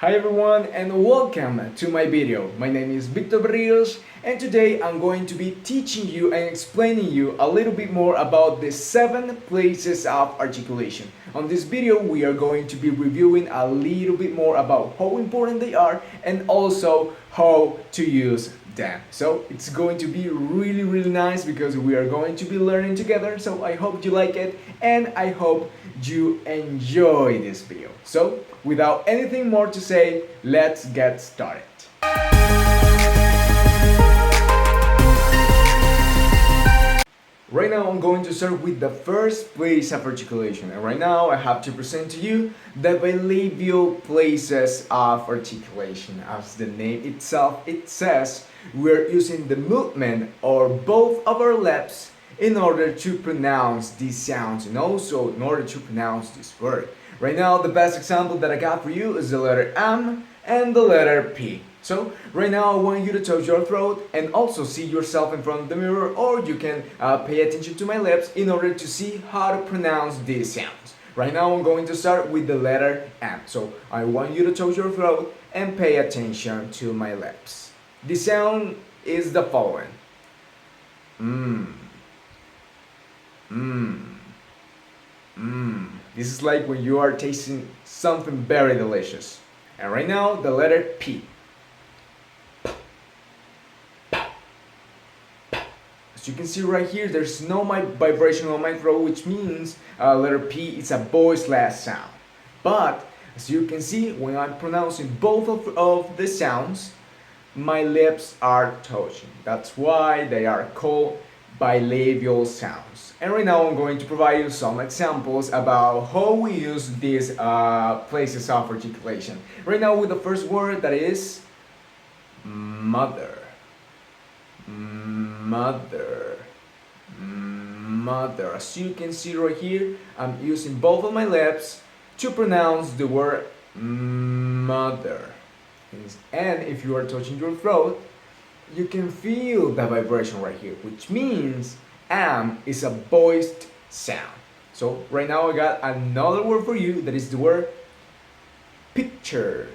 Hi everyone and welcome to my video. My name is Víctor Berrios and today I'm going to be teaching you and explaining you a little bit more about the 7 places of articulation. On this video we are going to be reviewing a little bit more about how important they are and also how to use them. So it's going to be really nice because we are going to be learning together. So I hope you like it and I hope you enjoy this video. So without anything more to say, let's get started. Right now I'm going to start with the first place of articulation, and right now I have to present to you the bilabial places of articulation. As the name itself it says, we're using the movement or both of our lips in order to pronounce these sounds and also in order to pronounce this word. Right now the best example that I got for you is the letter M and the letter P. So right now I want you to touch your throat and also see yourself in front of the mirror, or you can pay attention to my lips in order to see how to pronounce these sounds. Right now I'm going to start with the letter M. So I want you to touch your throat and pay attention to my lips. The sound is the following. This is like when you are tasting something very delicious. And right now the letter P. As you can see right here, there's no vibration on my throat, which means letter P is a voiceless sound. But as you can see, when I'm pronouncing both of the sounds, my lips are touching. That's why they are called bilabial sounds. And right now I'm going to provide you some examples about how we use these places of articulation. Right now with the first word, that is mother. Mother. As you can see right here, I'm using both of my lips to pronounce the word mother. And if you are touching your throat, you can feel the vibration right here, which means M is a voiced sound. So right now I got another word for you, that is the word picture.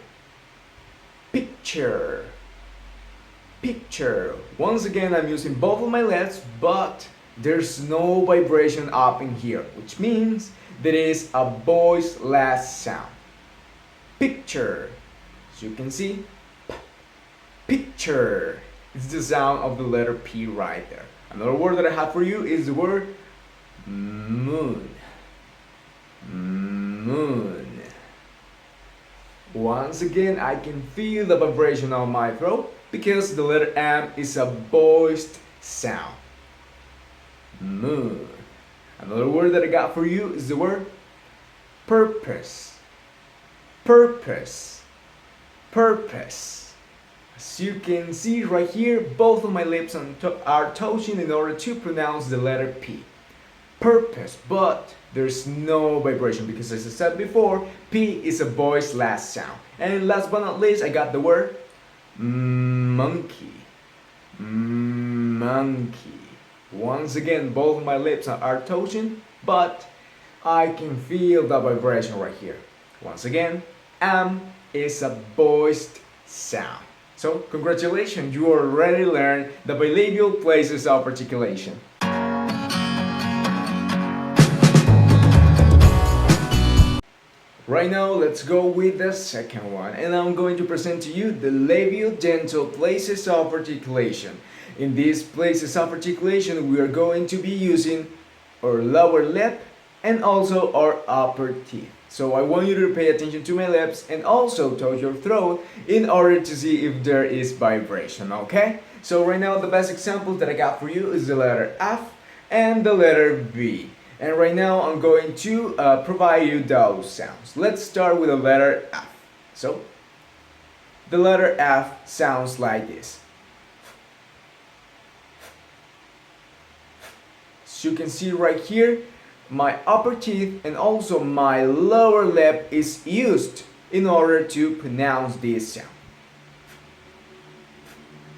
Once again, I'm using both of my lips, but there's no vibration up in here, which means there is a voiceless sound. Picture. As you can see, picture. It's the sound of the letter P right there. Another word that I have for you is the word moon. Once again, I can feel the vibration on my throat because the letter M is a voiced sound. Moon. Another word that I got for you is the word purpose. As you can see right here, both of my lips are touching in order to pronounce the letter P. Purpose, but there's no vibration because, as I said before, P is a voiceless sound. And last but not least, I got the word monkey. Once again, both of my lips are touching, but I can feel the vibration right here. Once again, M is a voiced sound. So congratulations, you already learned the bilabial places of articulation. Right now, let's go with the second one, and I'm going to present to you the labiodental places of articulation. In these places of articulation, we are going to be using our lower lip and also our upper teeth. So I want you to pay attention to my lips and also touch your throat in order to see if there is vibration, okay? So right now the best example that I got for you is the letter F and the letter V. And right now I'm going to provide you those sounds. Let's start with the letter F. So the letter F sounds like this. As you can see right here, my upper teeth and also my lower lip is used in order to pronounce this sound.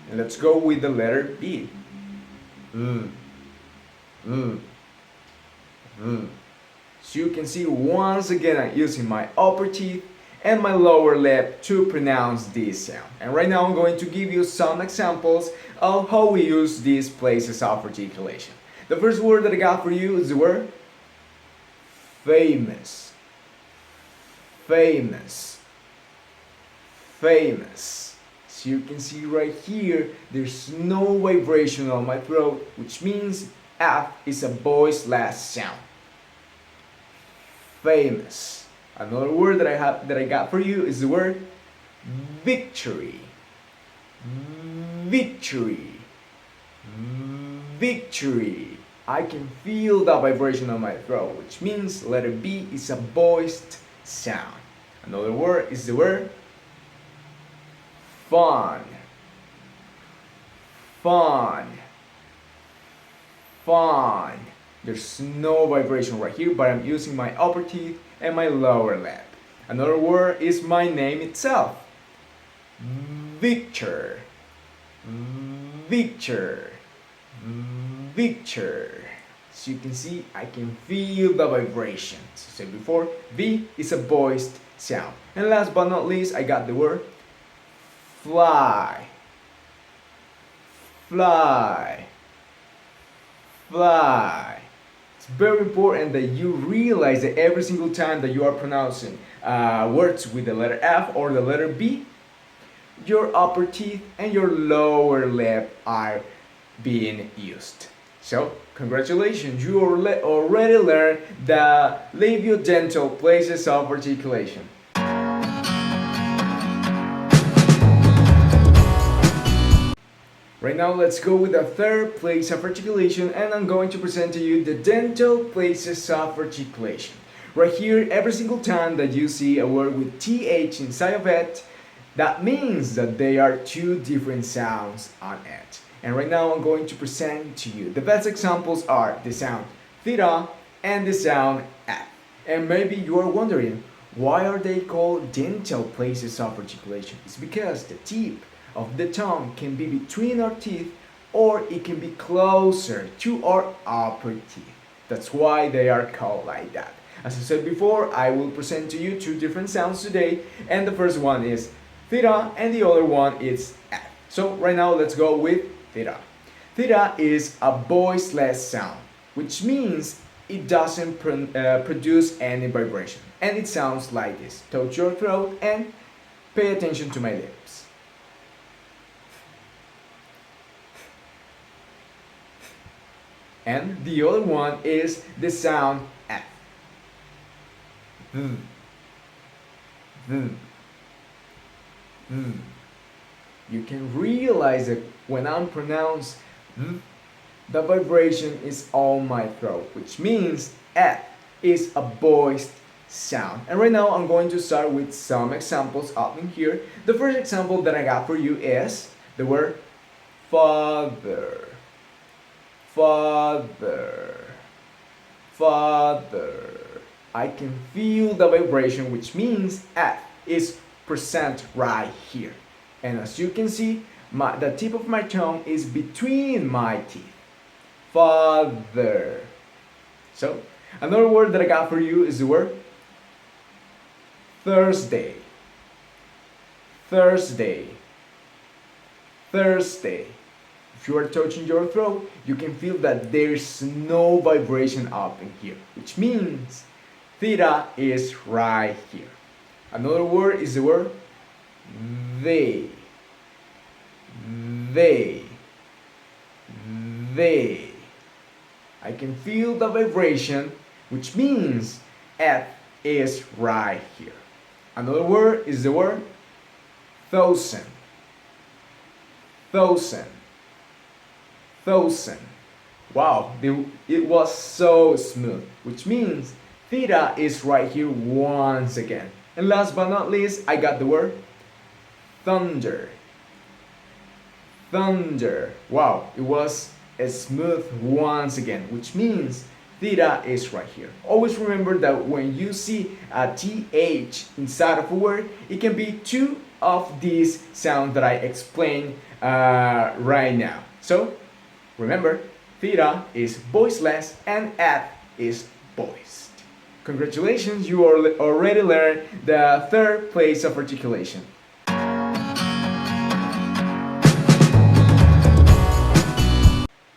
And let's go with the letter B. So you can see once again I'm using my upper teeth and my lower lip to pronounce this sound. And right now I'm going to give you some examples of how we use these places of articulation. The first word that I got for you is the word famous. Famous. Famous. So you can see right here, there's no vibration on my throat, which means F is a voiceless sound. Famous. Another word that I got for you is the word victory. Victory. Victory. I can feel the vibration on my throat, which means letter B is a voiced sound. Another word is the word fun. Fun. Fun. There's no vibration right here, but I'm using my upper teeth and my lower lip. Another word is my name itself. Victor. Victor. Victor. So you can see, I can feel the vibrations. As I said before, V is a voiced sound. And last but not least, I got the word fly. Fly. Fly. It's very important that you realize that every single time that you are pronouncing words with the letter F or the letter B, your upper teeth and your lower lip are being used. So, congratulations, you already learned the labiodental places of articulation. Right now, let's go with the third place of articulation, and I'm going to present to you the dental places of articulation. Right here, every single time that you see a word with TH inside of it, that means that they are two different sounds on it. And right now, I'm going to present to you the best examples are the sound theta and the sound F. And maybe you are wondering, why are they called dental places of articulation? It's because the tip of the tongue can be between our teeth or it can be closer to our upper teeth. That's why they are called like that. As I said before, I will present to you two different sounds today, and the first one is theta and the other one is F. So right now let's go with theta. Theta is a voiceless sound, which means it doesn't produce any vibration, and it sounds like this. Touch your throat and pay attention to my lips. And the other one is the sound F. You can realize that when I'm pronounced, the vibration is on my throat, which means F is a voiced sound. And right now I'm going to start with some examples up in here. The first example that I got for you is the word father. Father. Father. I can feel the vibration, which means F is present right here. And as you can see, the tip of my tongue is between my teeth. Father. So, another word that I got for you is the word Thursday. Thursday. Thursday. If you are touching your throat, you can feel that there's no vibration up in here, which means theta is right here. Another word is the word they. They. They. I can feel the vibration, which means F is right here. Another word is the word thousand. Thousand. Thousand. Wow, it was so smooth, which means theta is right here once again. And last but not least, I got the word thunder. Thunder. Wow, it was smooth once again, which means theta is right here. Always remember that when you see a TH inside of a word, it can be two of these sounds that I explained right now. So, remember, theta is voiceless and F is voiced. Congratulations, you already learned the third place of articulation.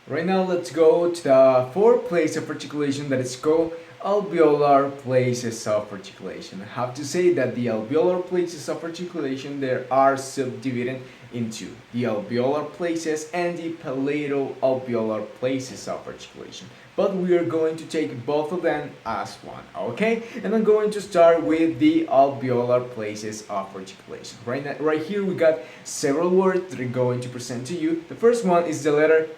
Right now, let's go to the fourth place of articulation, that is called alveolar places of articulation. I have to say that the alveolar places of articulation, there are subdivided into the alveolar places and the palato-alveolar places of articulation. But we are going to take both of them as one, okay? And I'm going to start with the alveolar places of articulation. Right here we got several words that I'm going to present to you. The first one is the letter.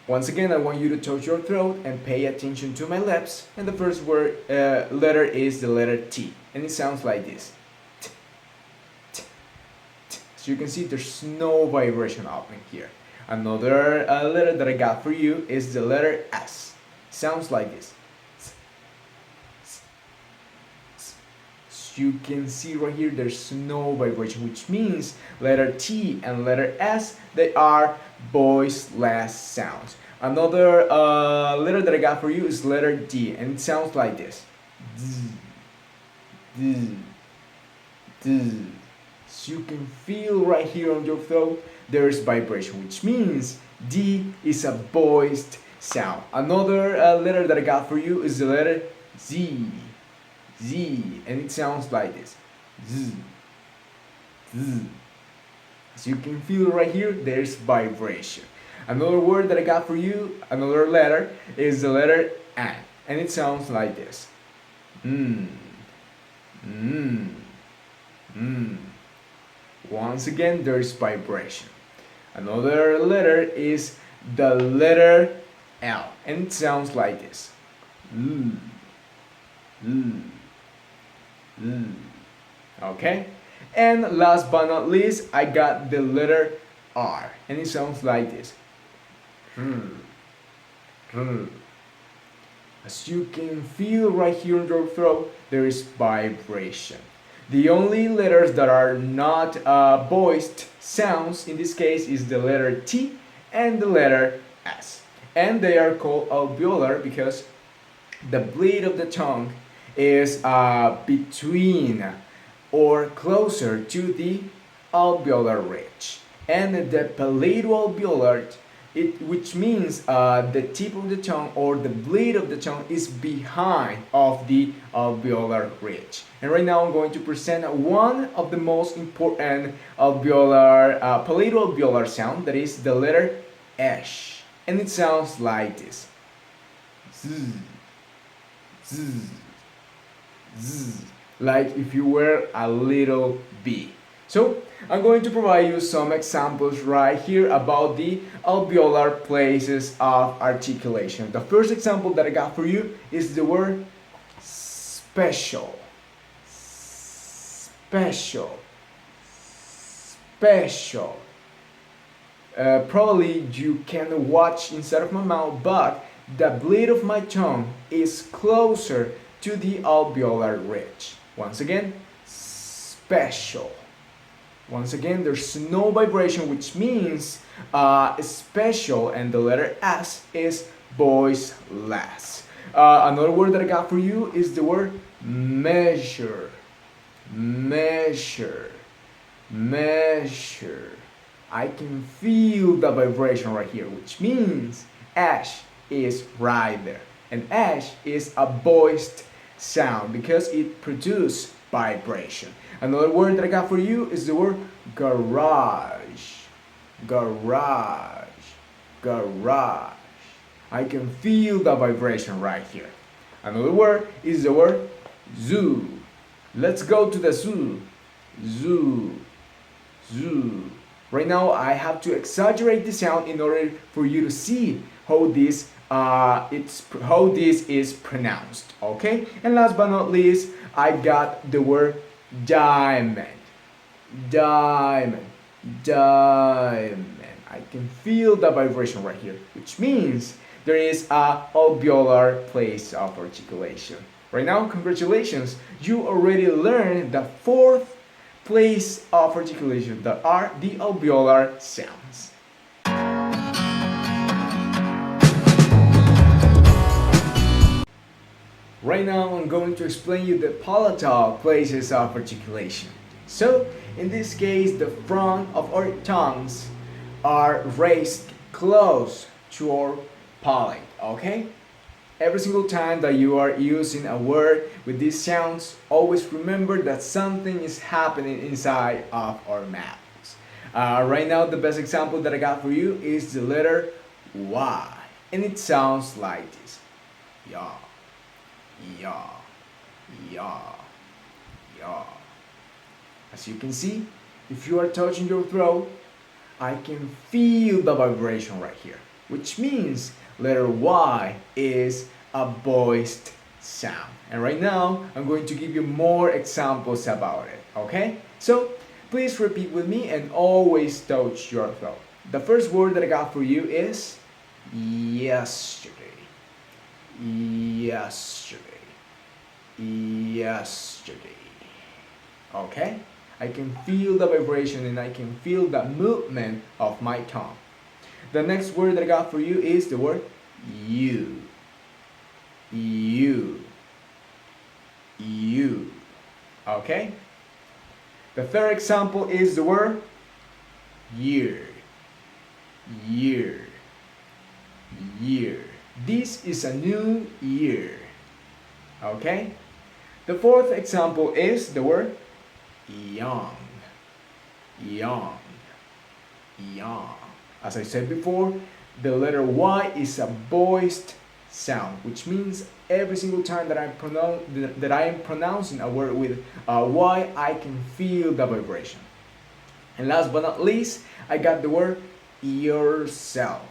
Once again, I want you to touch your throat and pay attention to my lips. And the first letter is the letter T. And it sounds like this. T, t, t. So you can see there's no vibration happening here. Another letter that I got for you is the letter S. Sounds like this. So you can see right here there's no vibration, which means letter T and letter S, they are voiceless sounds. Another letter that I got for you is letter D, and it sounds like this. D, D, D. So you can feel right here on your throat there's vibration, which means D is a voiced sound. Another letter that I got for you is the letter Z, Z, and it sounds like this. Z, Z. As you can feel right here, there's vibration. Another word that I got for you, another letter, is the letter N, and it sounds like this. Once again, there's vibration. Another letter is the letter L, and it sounds like this. Okay? And last but not least, I got the letter R, and it sounds like this. As you can feel right here in your throat, there is vibration. The only letters that are not voiced sounds in this case is the letter T and the letter S. And they are called alveolar because the blade of the tongue is between or closer to the alveolar ridge. And the palato-alveolar, which means the tip of the tongue or the blade of the tongue is behind of the alveolar ridge. And right now I'm going to present one of the most important alveolar, palato-alveolar sound, that is the letter Sh. And it sounds like this. Zzz, zzz, zzz. Like if you were a little bee. So I'm going to provide you some examples right here about the alveolar places of articulation. The first example that I got for you is the word special. Special. Special. Probably you can watch inside of my mouth, but the blade of my tongue is closer to the alveolar ridge. Once again, special. Once again, there's no vibration, which means special, and the letter S is voiceless. Another word that I got for you is the word measure. Measure. Measure. I can feel the vibration right here, which means Ash is right there. And Ash is a voiced sound because it produces vibration. Another word that I got for you is the word garage. Garage. Garage. I can feel the vibration right here. Another word is the word zoo. Let's go to the zoo. Zoo. Zoo. Right now I have to exaggerate the sound in order for you to see how this is pronounced, okay? And last but not least, I got the word diamond. Diamond. Diamond. I can feel the vibration right here, which means there is a alveolar place of articulation. Right now, congratulations, you already learned the fourth place of articulation, that are the alveolar sounds. Right now I'm going to explain you the palatal places of articulation. So, in this case, the front of our tongues are raised close to our palate, okay? Every single time that you are using a word with these sounds, always remember that something is happening inside of our mouths. Right now, the best example that I got for you is the letter Y, and it sounds like this. Ya, ya, ya, ya. As you can see, if you are touching your throat, I can feel the vibration right here, which means letter Y is a voiced sound. And right now, I'm going to give you more examples about it, okay? So, please repeat with me and always touch your throat. The first word that I got for you is yesterday. Yesterday. Yesterday. Okay? I can feel the vibration and I can feel the movement of my tongue. The next word that I got for you is the word you. You. You. Okay? The third example is the word year. Year. Year. This is a new year. Okay? The fourth example is the word young. Young. Young. As I said before, the letter Y is a voiced sound, which means every single time that I am pronouncing a word with Y, I can feel the vibration. And last but not least, I got the word yourself.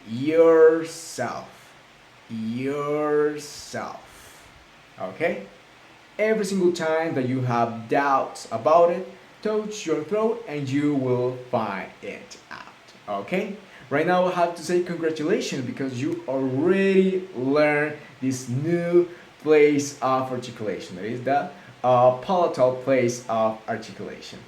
Yourself. Yourself. Okay? Every single time that you have doubts about it, touch your throat and you will find it out. Okay? Right now I have to say congratulations because you already learned this new place of articulation. That is the palatal place of articulation.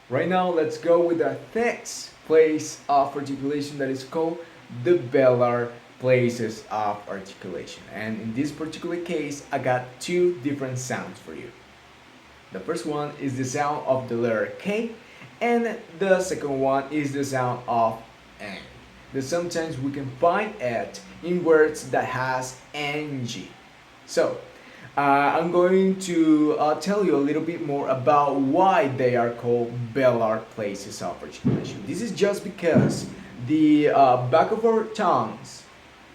Right now let's go with the next place of articulation that is called the velar places of articulation. And in this particular case, I got two different sounds for you. The first one is the sound of the letter K, and the second one is the sound of N. That sometimes we can find it in words that has ng. So, I'm going to tell you a little bit more about why they are called velar places of articulation. This is just because the back of our tongues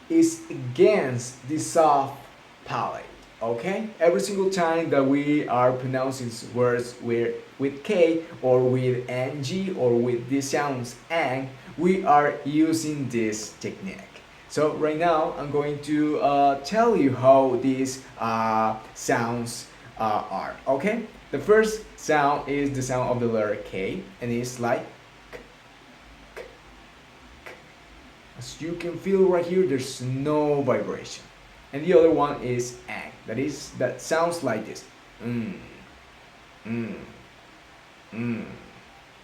is against the soft palate. Okay? Every single time that we are pronouncing words with K or with NG or with the sounds ang, we are using this technique. So right now I'm going to tell you how these sounds are. Okay? The first sound is the sound of the letter K, and it's like k, k, k. As you can feel right here, there's no vibration. And the other one is ang. That sounds like this.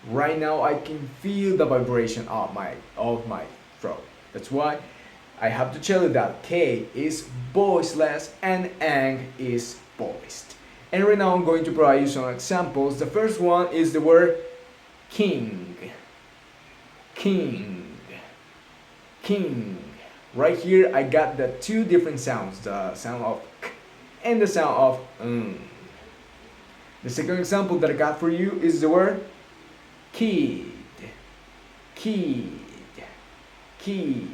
Right now I can feel the vibration of my throat. That's why I have to tell you that K is voiceless and ang is voiced. And right now I'm going to provide you some examples. The first one is the word king. King. King. Right here I got the two different sounds, the sound of k and the sound of The second example that I got for you is the word kid. Kid. Kid.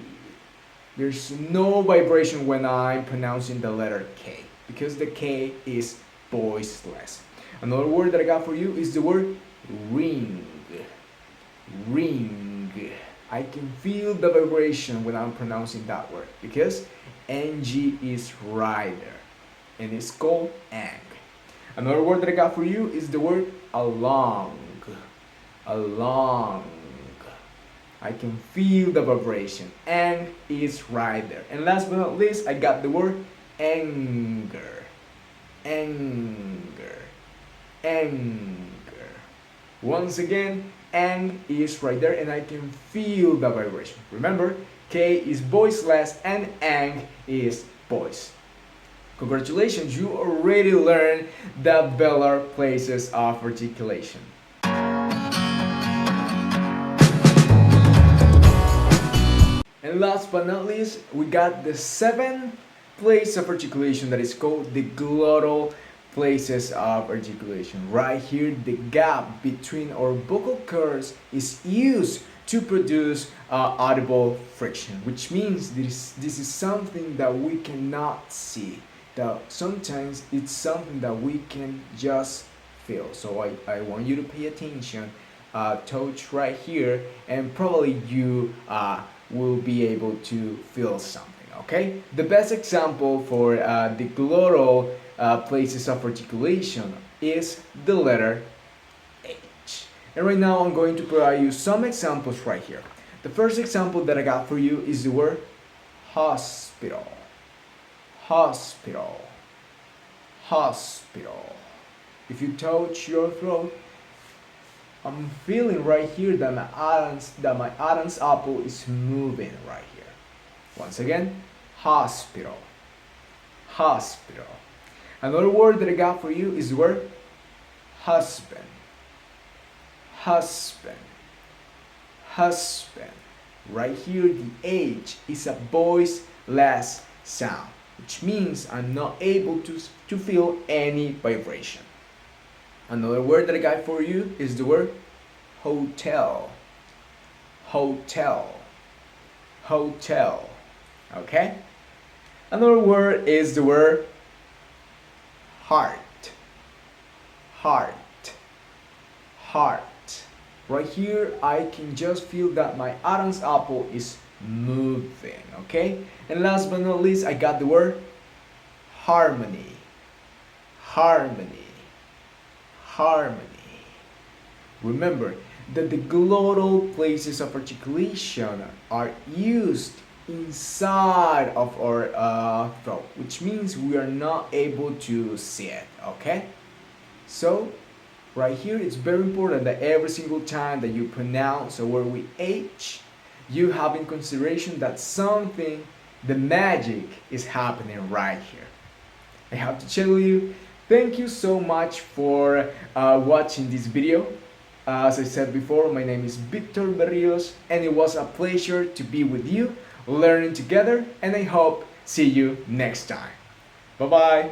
There's no vibration when I'm pronouncing the letter K because the K is voiceless. Another word that I got for you is the word ring. Ring. I can feel the vibration when I'm pronouncing that word because ng is right there and it's called ang. Another word that I got for you is the word along. Along. I can feel the vibration. Ang is right there. And last but not least, I got the word anger. Anger. Anger. Once again, ang is right there and I can feel the vibration. Remember, K is voiceless and ang is voice. Congratulations, you already learned the velar places of articulation. And last but not least, we got the seventh place of articulation that is called the glottal places of articulation. Right here, the gap between our vocal cords is used to produce audible friction, which means this is something that we cannot see. That sometimes it's something that we can just feel. So I want you to pay attention, touch right here, and probably you will be able to feel something. Okay, the best example for the glottal places of articulation is the letter H. And right now I'm going to provide you some examples right here. The first example that I got for you is the word hospital. Hospital. Hospital. If you touch your throat, I'm feeling right here that my Adam's apple is moving right here. Once again, hospital. Hospital. Another word that I got for you is the word husband. Husband. Husband. Right here, the H is a voiceless sound, which means I'm not able to feel any vibration. Another word that I got for you is the word hotel. Hotel. Hotel. Okay? Another word is the word heart. Heart. Heart. Right here, I can just feel that my Adam's apple is moving. Okay? And last but not least, I got the word harmony. Harmony. Harmony. Remember that the glottal places of articulation are used inside of our throat, which means we are not able to see it. Okay? So, right here, it's very important that every single time that you pronounce a word with H, you have in consideration that something, the magic, is happening right here. I have to tell you, thank you so much for watching this video. As I said before, my name is Víctor Berrios, and it was a pleasure to be with you, learning together, and I hope see you next time. Bye bye.